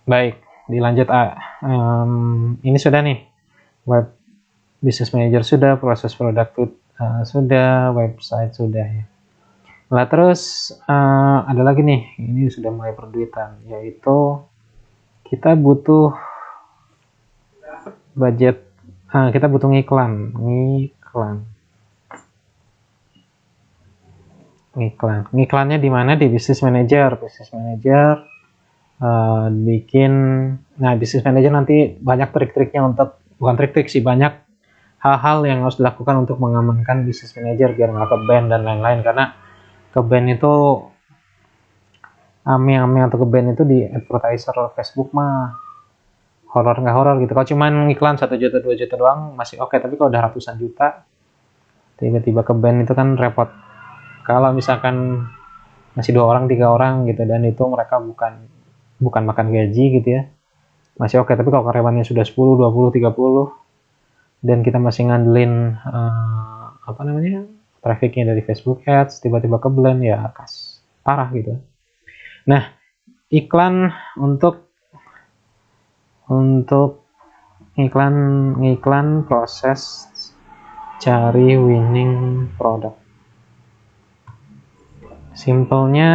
Baik, dilanjut A. Ini sudah nih, web business manager sudah, proses produk sudah, website sudah ya. Nah terus ada lagi nih, ini sudah mulai perduitan, yaitu kita butuh budget, kita butuh ngiklannya di mana? Di business manager. Bikin, nah business manager nanti banyak trik-triknya untuk, bukan trik-trik sih, banyak hal-hal yang harus dilakukan untuk mengamankan business manager biar nggak ke ban dan lain-lain, karena ke ban itu ame-ame atau ke ban itu di advertiser Facebook mah horor nggak horor gitu. Kalau cuman iklan 1 juta 2 juta doang masih oke, tapi kalau udah ratusan juta tiba-tiba ke ban itu kan repot. Kalau misalkan masih 2 orang 3 orang gitu dan itu mereka bukan bukan makan gaji gitu ya, masih oke. Tapi kalau karyawannya sudah 10 20 30 dan kita masih ngandelin apa namanya, trafficnya dari Facebook Ads, tiba-tiba ke blend ya parah gitu. Nah, iklan untuk ngiklan proses cari winning product. Simpelnya,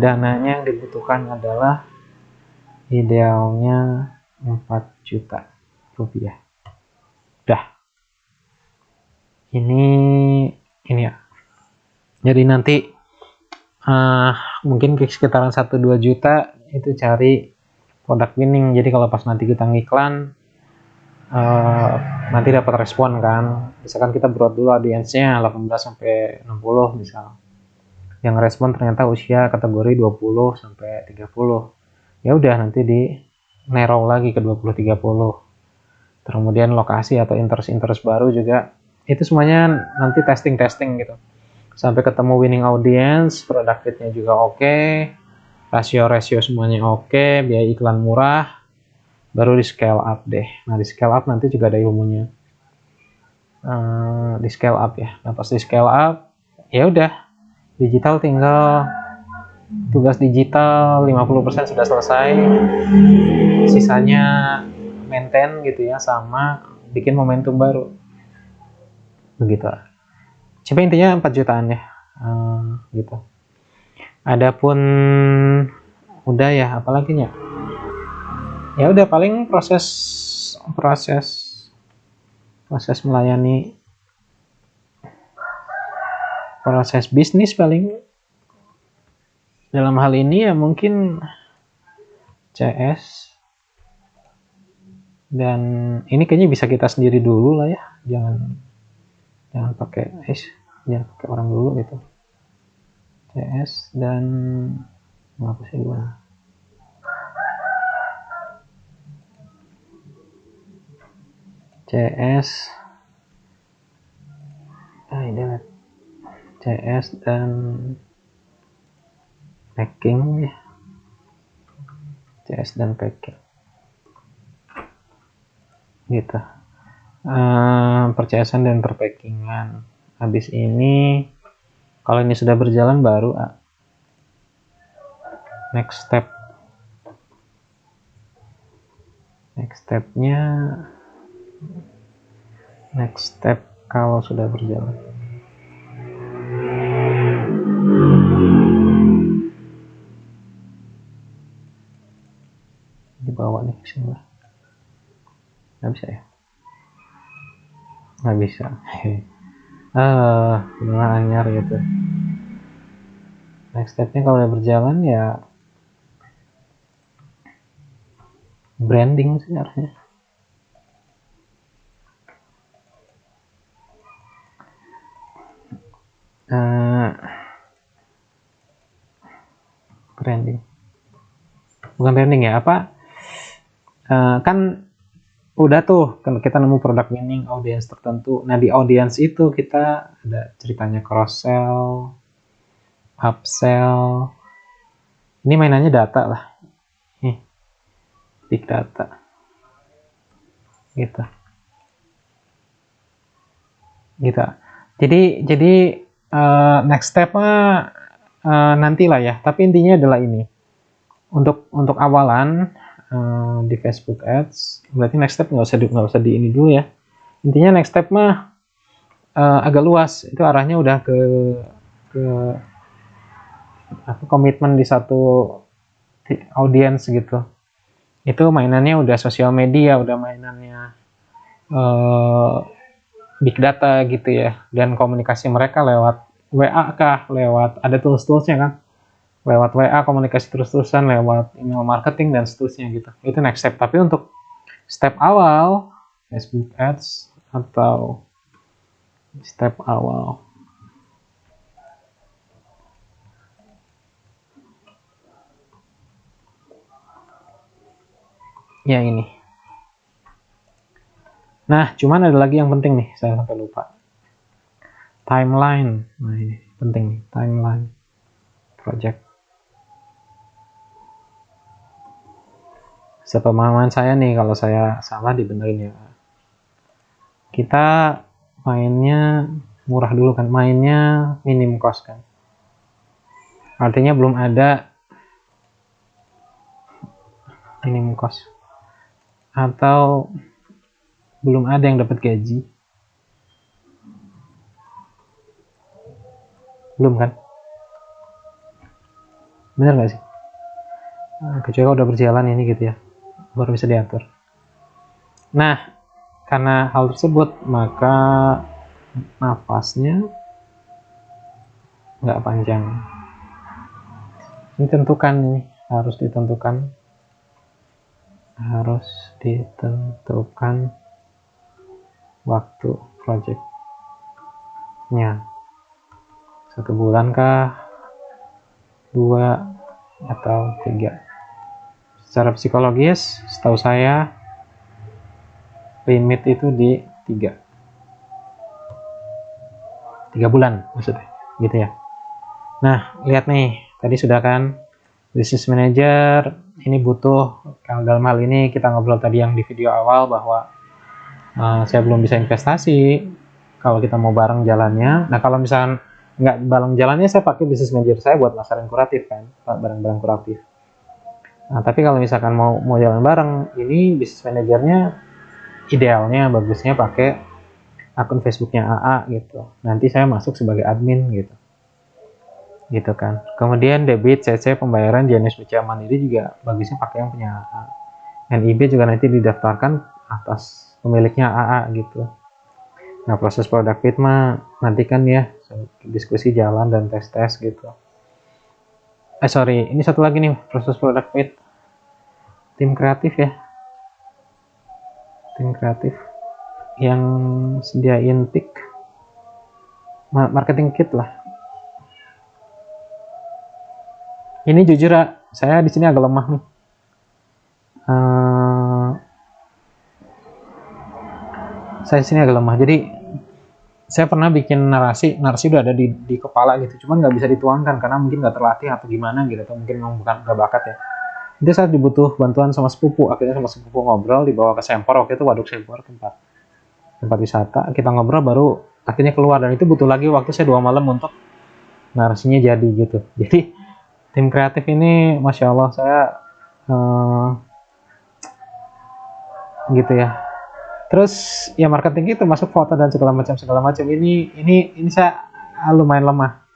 dananya yang dibutuhkan adalah idealnya 4 juta rupiah. Dah. Ini ya. Jadi nanti mungkin sekitaran 1-2 juta itu cari produk winning. Jadi kalau pas nanti kita ngiklan, nanti dapat respon kan. Misalkan kita buat dulu audiensnya 18 sampai 60 misal. Yang respon ternyata usia kategori 20 sampai 30. Ya udah nanti di narrow lagi ke 20 30. Kemudian lokasi atau interest baru juga. Itu semuanya nanti testing gitu. Sampai ketemu winning audience, product fit-nya juga oke, rasio semuanya oke, biaya iklan murah, baru di scale up deh. Nah di scale up nanti juga ada ilmunya. Di scale up ya. Nah pas di scale up, ya udah digital tinggal tugas digital 50% sudah selesai, sisanya maintain gitu ya, sama bikin momentum baru begitu. Coba intinya 4 jutaan ya, gitu. Adapun udah ya, apalagi ya? Ya udah paling proses melayani proses bisnis paling dalam hal ini ya mungkin CS, dan ini kayaknya bisa kita sendiri dulu lah ya, jangan pakai orang dulu gitu. CS dan apa sih gimana? CS CS dan packing ya. CS dan packing gitu. Percayasan dan perpackingan. Habis ini kalau ini sudah berjalan baru next step kalau sudah berjalan. Dibawa nih sini lah. Nggak bisa ya? Nggak bisa. Anyar gitu. Next stepnya kalau udah berjalan ya branding sih harusnya. Branding bukan branding ya, apa kan udah tuh kan kita nemu produk winning audience tertentu. Nah di audience itu kita ada ceritanya cross sell, upsell. Ini mainannya data lah, big data gitu. Jadi next stepnya nanti lah ya. Tapi intinya adalah ini. Untuk awalan di Facebook Ads, berarti next step nggak usah di ini dulu ya. Intinya next step mah agak luas, itu arahnya udah ke komitmen di satu audiens gitu. Itu mainannya udah sosial media, udah mainannya big data gitu ya, dan komunikasi mereka lewat WA kah, lewat ada tools-toolsnya kan, lewat WA komunikasi terus-terusan, lewat email marketing dan seterusnya gitu. Itu next step. Tapi untuk step awal Facebook Ads atau step awal ya ini. Nah, cuman ada lagi yang penting nih, saya sampai lupa. Timeline. Nah, ini penting nih, timeline project. Sepemahaman saya nih, kalau saya salah dibenerin ya. Kita mainnya murah dulu kan, mainnya minim cost kan. Artinya belum ada minim cost. Atau belum ada yang dapat gaji. Belum kan? Bener nggak sih? Kecuali kalau udah berjalan ini gitu ya, baru bisa diatur. Nah, karena hal tersebut, maka nafasnya nggak panjang. Ini tentukan nih, harus ditentukan waktu projectnya. 1 bulan kah, 2 atau 3. Secara psikologis, setahu saya limit itu di 3 bulan maksudnya, gitu ya. Nah, lihat nih, tadi sudah kan business manager ini butuh, kalau dalam hal ini kita ngobrol tadi yang di video awal bahwa saya belum bisa investasi kalau kita mau bareng jalannya. Nah, kalau misalkan nggak bareng jalannya, saya pakai business manager saya buat masarin kuratif kan, barang-barang kuratif. Nah, tapi kalau misalkan mau jalan bareng, ini business manajernya idealnya bagusnya pakai akun Facebooknya AA gitu. Nanti saya masuk sebagai admin gitu kan. Kemudian debit, CC, pembayaran, jenis BCA Mandiri juga bagusnya pakai yang punya AA. NIB juga nanti didaftarkan atas pemiliknya AA gitu. Nah, proses product fit mah nanti kan ya, diskusi jalan dan tes gitu. Ini satu lagi nih, proses product fit. Tim kreatif ya. Tim kreatif yang sediain pick marketing kit lah. Ini jujur saya di sini agak lemah nih. Saya di sini agak lemah. Jadi saya pernah bikin narasi udah ada di kepala gitu, cuman nggak bisa dituangkan karena mungkin nggak terlatih atau gimana gitu, atau mungkin memang bukan nggak bakat ya. Itu saat dibutuh bantuan sama sepupu, akhirnya sama sepupu ngobrol, dibawa ke Sempor, waktu itu Waduk Sempor, tempat wisata, kita ngobrol baru akhirnya keluar, dan itu butuh lagi waktu saya 2 malam untuk narasinya jadi gitu. Jadi tim kreatif ini Masya Allah saya gitu ya. Terus ya marketing itu masuk foto dan segala macam ini saya lumayan lemah.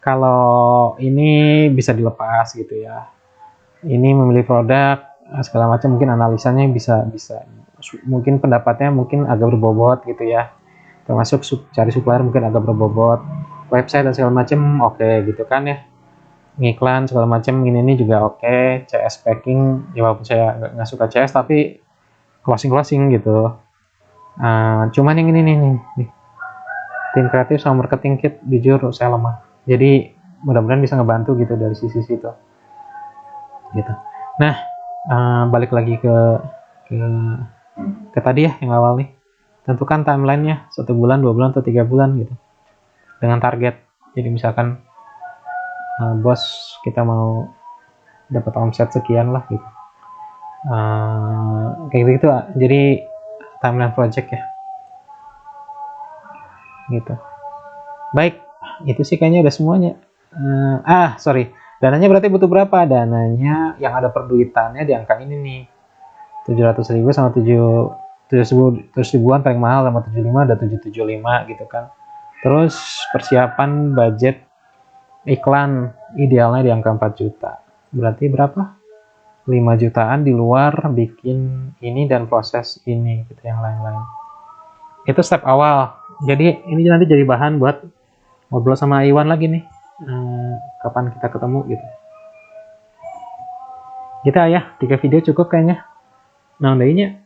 Kalau ini bisa dilepas gitu ya. Ini memilih produk segala macam, mungkin analisanya bisa mungkin pendapatnya mungkin agak berbobot gitu ya. Termasuk cari supplier mungkin agak berbobot. Website dan segala macam oke gitu kan ya. Ngiklan segala macam ini juga oke. CS packing ya, walaupun saya nggak suka CS tapi closing gitu. Cuman yang ini nih, tim kreatif sama marketing kit jujur saya lemah. Jadi mudah-mudahan bisa ngebantu gitu dari sisi situ. Gitu. Nah, balik lagi ke tadi ya yang awal nih. Tentukan timelinenya 1 bulan, 2 bulan atau 3 bulan gitu. Dengan target. Jadi misalkan bos kita mau dapat omset sekian lah gitu. Kayak gitu. Jadi timeline project ya. Gitu. Baik, itu sih kayaknya udah semuanya. Dananya berarti butuh berapa? Dananya yang ada perduitannya di angka ini nih. 700.000 sama 700 ribuan paling mahal, sama 75 ada 775 gitu kan. Terus persiapan budget iklan idealnya di angka 4 juta. Berarti berapa? 5 jutaan di luar bikin ini dan proses ini gitu, yang lain-lain. Itu step awal. Jadi ini nanti jadi bahan buat ngobrol sama Iwan lagi nih. Kapan kita ketemu gitu. Kita ya, 3 video cukup kayaknya. Nah, undainya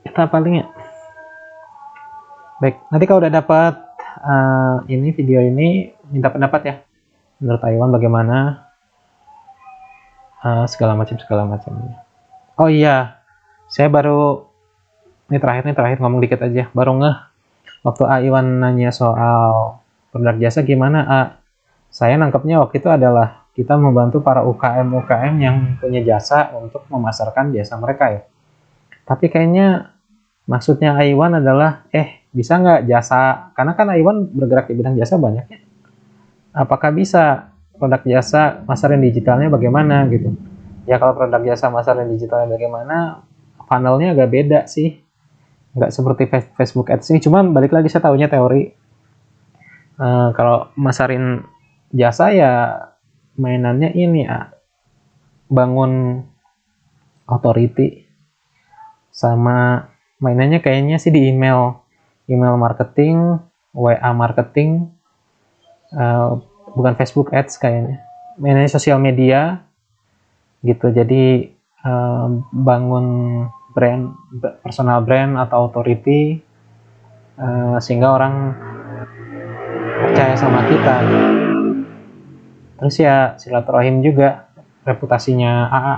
kita paling ya. Baik, nanti kalau udah dapat ini video ini, minta pendapat ya. Menurut Iwan bagaimana, segala macam. Oh iya, saya baru ini terakhir ngomong dikit aja. Baru ngeh waktu Iwan nanya soal produk jasa gimana, saya nangkepnya waktu itu adalah kita membantu para UKM yang punya jasa untuk memasarkan jasa mereka ya. Tapi kayaknya maksudnya Iwan adalah bisa nggak jasa, karena kan Iwan bergerak di bidang jasa banyak ya. Apakah bisa produk jasa masarin digitalnya bagaimana gitu. Ya kalau produk jasa masarin digitalnya bagaimana, funnelnya agak beda sih. Nggak seperti Facebook Ads ini, cuman balik lagi saya tahunya teori. Kalau masarin jasa ya mainannya ini bangun authority, sama mainannya kayaknya sih di email marketing, WA marketing, bukan Facebook Ads kayaknya. Mainannya sosial media gitu. Jadi bangun brand, personal brand atau authority, sehingga orang percaya sama kita. Terus ya silaturahim juga, reputasinya AA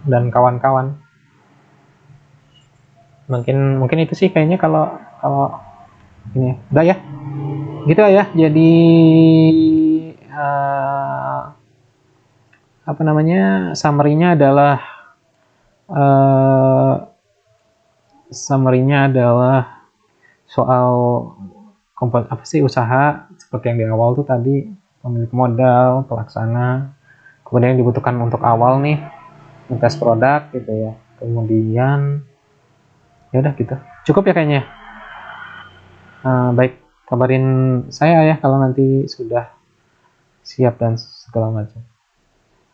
dan kawan-kawan. Mungkin itu sih kayaknya kalau ini udah ya gitu ya. Jadi summary-nya adalah soal usaha seperti yang di awal tuh tadi, pemilik modal, pelaksana, kemudian yang dibutuhkan untuk awal nih ngetes produk gitu ya, kemudian ya udah gitu cukup ya kayaknya. Baik, kabarin saya ya kalau nanti sudah siap dan segala macam.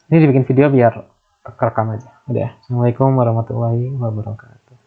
Ini dibikin video biar kerekam aja. Udah ya. Assalamualaikum warahmatullahi wabarakatuh.